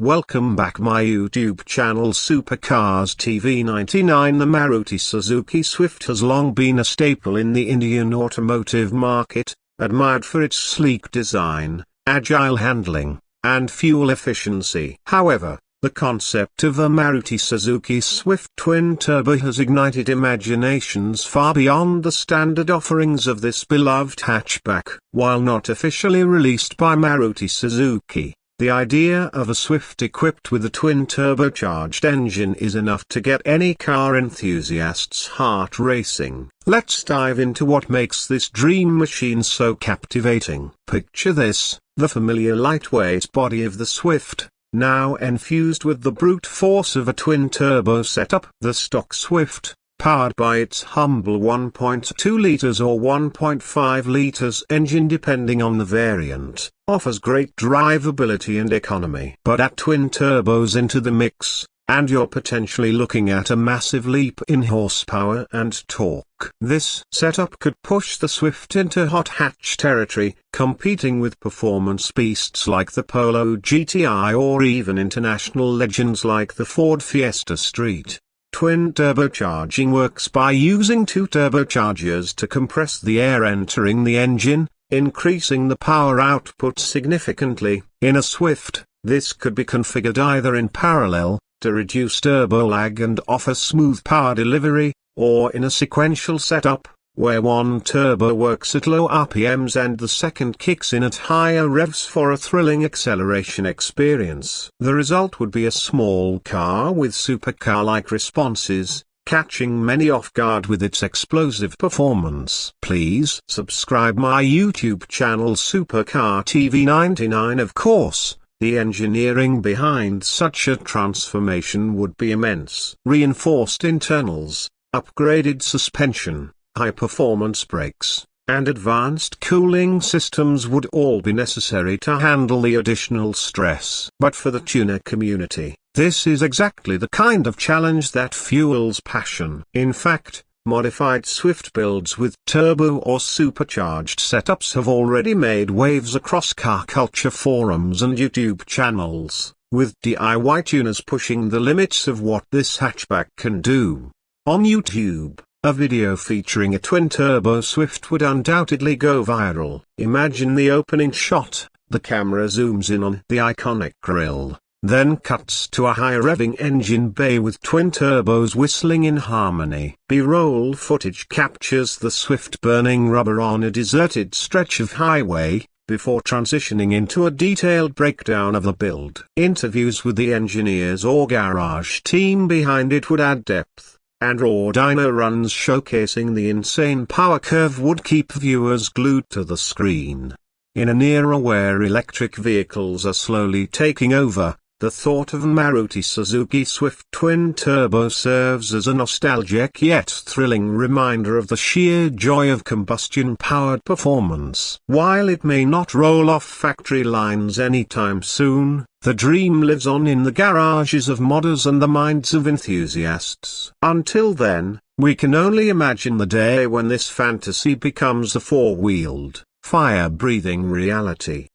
Welcome back my YouTube channel Supercars TV 99. The Maruti Suzuki Swift has long been a staple in the Indian automotive market, admired for its sleek design, agile handling, and fuel efficiency. However, the concept of a Maruti Suzuki Swift twin-turbo has ignited imaginations far beyond the standard offerings of this beloved hatchback. While not officially released by Maruti Suzuki, the idea of a Swift equipped with a twin-turbocharged engine is enough to get any car enthusiast's heart racing. Let's dive into what makes this dream machine so captivating. Picture this: the familiar lightweight body of the Swift, now infused with the brute force of a twin-turbo setup. The stock Swift, powered by its humble 1.2 liters or 1.5 liters engine depending on the variant, offers great drivability and economy. But add twin turbos into the mix, and you're potentially looking at a massive leap in horsepower and torque. This setup could push the Swift into hot hatch territory, competing with performance beasts like the Polo GTI or even international legends like the Ford Fiesta Street. Twin turbocharging works by using two turbochargers to compress the air entering the engine, increasing the power output significantly. In a Swift, this could be configured either in parallel, to reduce turbo lag and offer smooth power delivery, or in a sequential setup, where one turbo works at low RPMs and the second kicks in at higher revs for a thrilling acceleration experience. The result would be a small car with supercar-like responses, catching many off guard with its explosive performance. Please subscribe my YouTube channel Supercar TV 99. Of course, the engineering behind such a transformation would be immense. Reinforced internals, upgraded suspension, high-performance brakes, and advanced cooling systems would all be necessary to handle the additional stress. But for the tuner community, this is exactly the kind of challenge that fuels passion. In fact, modified Swift builds with turbo or supercharged setups have already made waves across car culture forums and YouTube channels, with DIY tuners pushing the limits of what this hatchback can do. On YouTube, a video featuring a twin-turbo Swift would undoubtedly go viral. Imagine the opening shot: the camera zooms in on the iconic grille, then cuts to a high-revving engine bay with twin turbos whistling in harmony. B-roll footage captures the Swift burning rubber on a deserted stretch of highway, before transitioning into a detailed breakdown of the build. Interviews with the engineers or garage team behind it would add depth, and raw dyno runs showcasing the insane power curve would keep viewers glued to the screen. In an era where electric vehicles are slowly taking over, the thought of Maruti Suzuki Swift twin-turbo serves as a nostalgic yet thrilling reminder of the sheer joy of combustion-powered performance. While it may not roll off factory lines anytime soon, the dream lives on in the garages of modders and the minds of enthusiasts. Until then, we can only imagine the day when this fantasy becomes a four-wheeled, fire-breathing reality.